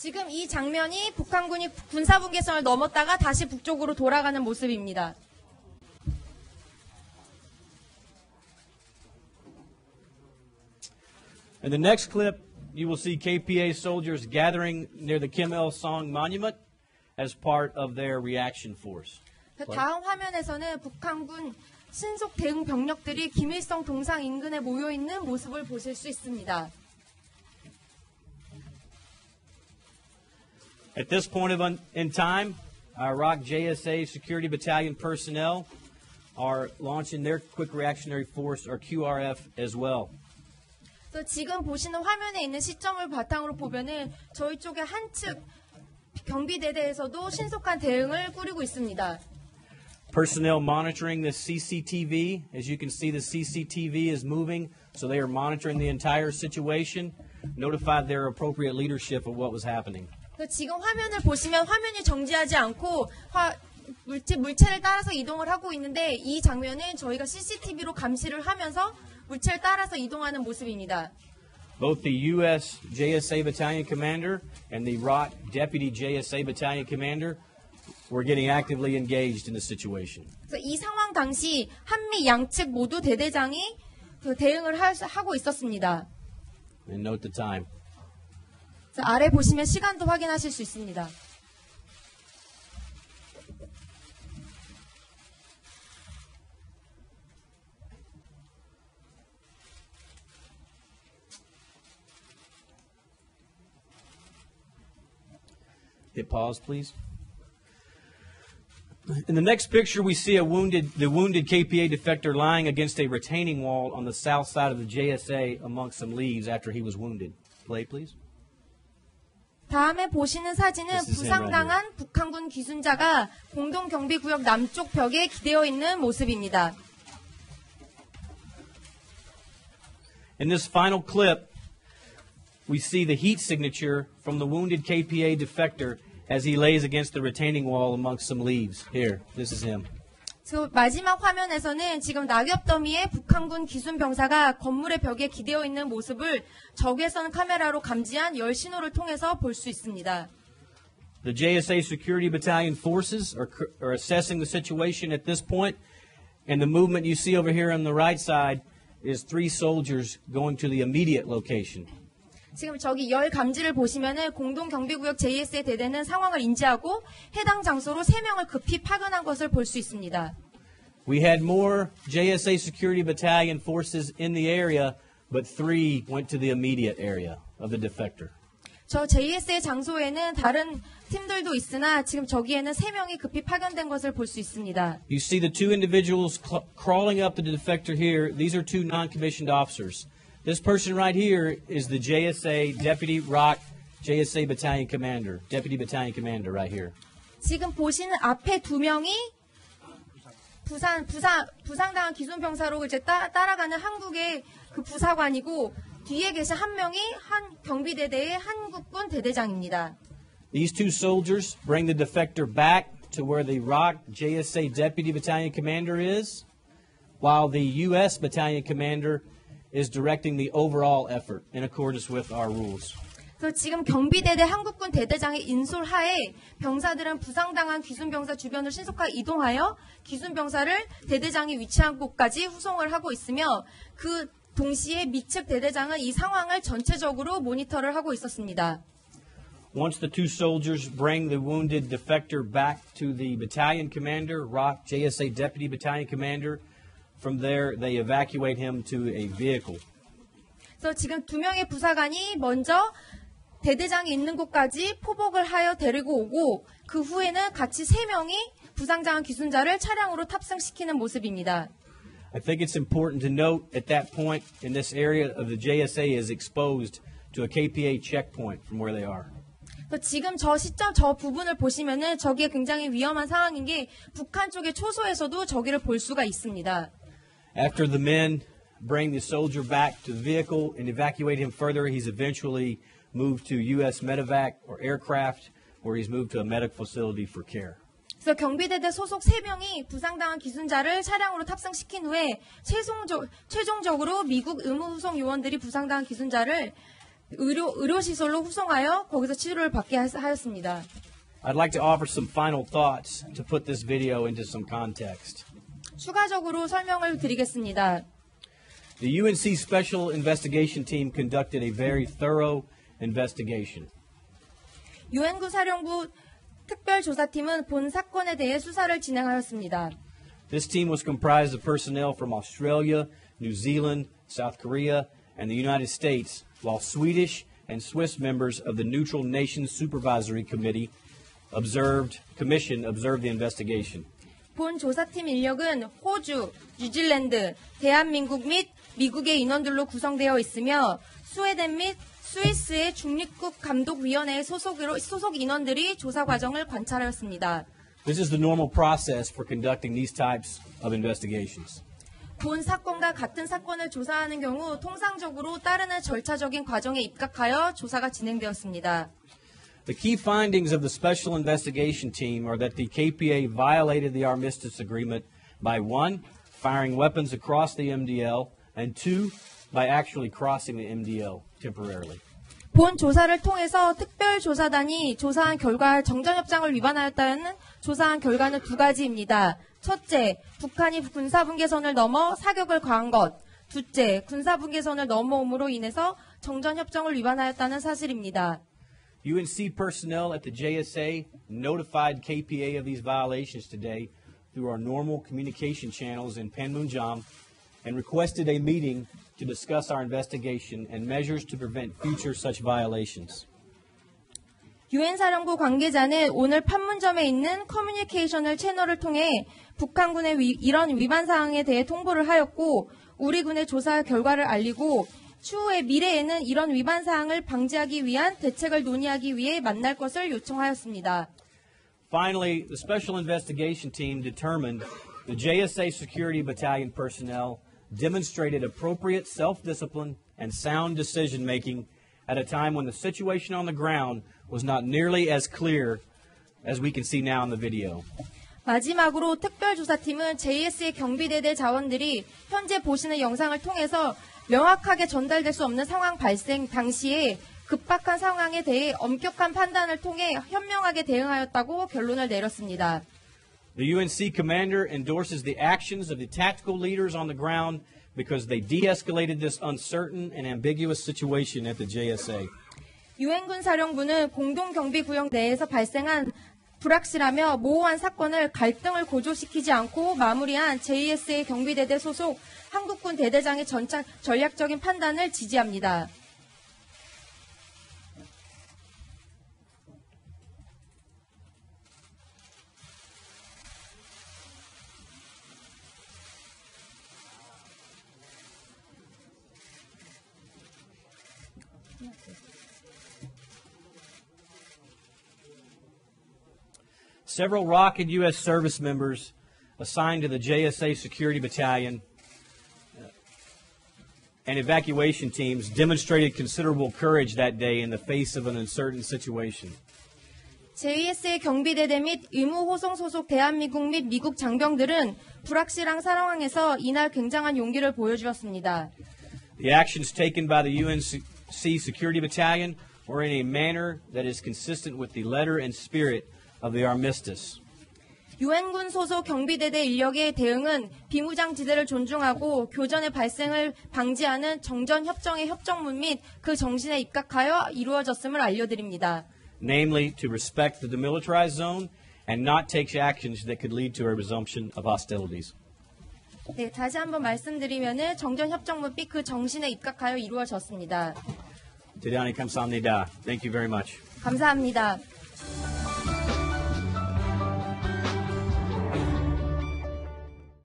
지금 이 장면이 북한군이 군사분계선을 넘었다가 다시 북쪽으로 돌아가는 모습입니다. In the next clip, you will see KPA soldiers gathering near the Kim Il-sung Monument as part of their reaction force. 다음 화면에서는 북한군 신속 대응 병력들이 김일성 동상 인근에 모여 있는 모습을 보실 수 있습니다. At this point in time, Iraq JSA Security Battalion personnel are launching their Quick Reactionary Force, or QRF, as well. 지금 보시는 화면에 있는 시점을 바탕으로 보면은 저희 쪽의 한측 경비대대에서도 신속한 대응을 꾸리고 있습니다. Personnel monitoring the CCTV. As you can see, the CCTV is moving, so they are monitoring the entire situation, notified their appropriate leadership of what was happening. 지금 화면을 보시면 화면이 정지하지 않고 물체를 따라서 이동을 하고 있는데 이 장면은 저희가 CCTV로 감시를 하면서 물체를 따라서 이동하는 모습입니다. Both the U.S. JSA Battalion Commander and the Iraq Deputy JSA Battalion Commander were getting actively engaged in the situation. 이 상황 당시 한미 양측 모두 대대장이 대응을 하고 있었습니다. And note the time. 아래 보시면 시간도 확인하실 수 있습니다. Hit pause, please. In the next picture, we see the wounded KPA defector lying against a retaining wall on the south side of the JSA amongst some leaves after he was wounded. Play, please. 다음에 보시는 사진은 부상당한 북한군 기순자가 공동경비구역 남쪽 벽에 기대어 있는 모습입니다. In this final clip, we see the heat signature from the wounded KPA defector as he lays against the retaining wall amongst some leaves. Here, this is him. 마지막 화면에서는 지금 낙엽 더미에 북한군 기순병사가 건물의 벽에 기대어 있는 모습을 적외선 카메라로 감지한 열 신호를 통해서 볼 수 있습니다. The JSA Security Battalion forces are assessing the situation at this point, and the movement you see over here on the right side is 3 soldiers going to the immediate location. 지금 저기 열 감지를 보시면은 공동경비구역 JSA 대대는 상황을 인지하고 해당 장소로 3명을 급히 파견한 것을 볼 수 있습니다. We had more JSA Security Battalion forces in the area, but 3 went to the immediate area of the defector. 저 JSA 장소에는 다른 팀들도 있으나 지금 저기에는 3명이 급히 파견된 것을 볼 수 있습니다. You see the 2 individuals crawling up the defector here. These are 2 non-commissioned officers. This person right here is the JSA Deputy Rock JSA Battalion Commander, Deputy Battalion Commander right here. 지금 보시는 앞에 2명이 부상당한 기순병사로 이제 따라가는 한국의 그 부사관이고 뒤에 계신 1명이 한 경비대대의 한국군 대대장입니다. These 2 soldiers bring the defector back to where the Rock JSA Deputy Battalion Commander is, while the U.S. Battalion Commander is directing the overall effort in accordance with our rules. 지금 경비대대 한국군 대대장의 인솔하에 병사들은 부상당한 기순병사 주변을 신속하게 이동하여 기순병사를 대대장이 위치한 곳까지 후송을 하고 있으며 그 동시에 미측 대대장은 이 상황을 전체적으로 모니터를 하고 있었습니다. Once the 2 soldiers bring the wounded defector back to the battalion commander, Rock JSA Deputy Battalion Commander, from there they evacuate him to a vehicle. 그래서 지금 2명의 부사관이 먼저 대대장이 있는 곳까지 포복을 하여 데리고 오고 그 후에는 같이 3명이 부상당한 기순자를 차량으로 탑승시키는 모습입니다. I think it's important to note at that point in this area of the JSA is exposed to a KPA checkpoint from where they are. 지금 저 시점 저 부분을 보시면은 저기에 굉장히 위험한 상황인 게 북한 쪽의 초소에서도 저기를 볼 수가 있습니다. After the men bring the soldier back to the vehicle and evacuate him further, he's eventually moved to U.S. medevac or aircraft, where he's moved to a medical facility for care. 그래서 경비대대 소속 3명이 부상당한 기순자를 차량으로 탑승시킨 후에 최종적으로 미국 의무후송 요원들이 부상당한 기순자를 의료시설로 후송하여 거기서 치료를 받게 하였습니다. I'd like to offer some final thoughts to put this video into some context. 추가적으로 설명을 드리겠습니다. The UNC Special Investigation Team conducted a very thorough investigation. 유엔군 사령부 특별조사팀은 본 사건에 대해 수사를 진행하였습니다. This team was comprised of personnel from Australia, New Zealand, South Korea, and the United States, while Swedish and Swiss members of the Neutral Nations Supervisory Commission observed the investigation. 본 조사팀 인력은 호주, 뉴질랜드, 대한민국 및 미국의 인원들로 구성되어 있으며 스웨덴 및 스위스의 중립국 감독위원회의 소속 인원들이 조사 과정을 관찰하였습니다. This is the normal process for conducting these types of investigations. 본 사건과 같은 사건을 조사하는 경우 통상적으로 따르는 절차적인 과정에 입각하여 조사가 진행되었습니다. The key findings of the Special Investigation Team are that the KPA violated the armistice agreement by 1. Firing weapons across the MDL, and 2. By actually crossing the MDL temporarily. 본 조사를 통해서 특별조사단이 조사한 결과 정전협정을 위반하였다는 조사한 결과는 두 가지입니다. 첫째, 북한이 군사분계선을 넘어 사격을 가한 것. 둘째, 군사분계선을 넘어옴으로 인해서 정전협정을 위반하였다는 사실입니다. UNC personnel at the JSA notified KPA of these violations today through our normal communication channels in Panmunjom and requested a meeting to discuss our investigation and measures to prevent future such violations. 유엔 사령부 관계자는 오늘 판문점에 있는 커뮤니케이션을 채널을 통해 북한군의 이런 위반 사항에 대해 통보를 하였고 우리 군의 조사 결과를 알리고 추후에 미래에는 이런 위반 사항을 방지하기 위한 대책을 논의하기 위해 만날 것을 요청하였습니다. Finally, the Special Investigation Team determined the JSA Security Battalion personnel demonstrated appropriate self-discipline and sound decision-making at a time when the situation on the ground was not nearly as clear as we can see now in the video. 마지막으로 특별조사팀은 JS의 경비대대 자원들이 현재 보시는 영상을 통해서 명확하게 전달될 수 없는 상황 발생 당시에 급박한 상황에 대해 엄격한 판단을 통해 현명하게 대응하였다고 결론을 내렸습니다. The UNC commander endorses the actions of the tactical leaders on the ground because they de-escalated this uncertain and ambiguous situation at the JSA. 유엔군 사령부는 공동경비구역 내에서 발생한 불확실하며 모호한 사건을 갈등을 고조시키지 않고 마무리한 JSA 경비대대 소속 한국군 대대장의 전략적인 판단을 지지합니다. Several ROC and U.S. service members assigned to the JSA Security Battalion and evacuation teams demonstrated considerable courage that day in the face of an uncertain situation. JSA 경비대대 및 의무 호송 소속 대한민국 및 미국 장병들은 불확실한 상황에서 이날 굉장한 용기를 보여주었습니다. The actions taken by the UNC Security Battalion were in a manner that is consistent with the letter and spirit of the armistice. 유엔군 소속 경비대대 인력의 대응은 비무장지대를 존중하고 교전의 발생을 방지하는 정전협정의 협정문 및 그 정신에 입각하여 이루어졌음을 알려드립니다. Namely, to respect the demilitarized zone and not take actions that could lead to a resumption of hostilities. 네, 다시 한번 말씀드리면은 정전협정문 및 그 정신에 입각하여 이루어졌습니다. 대단히 감사합니다. Thank you very much. 감사합니다.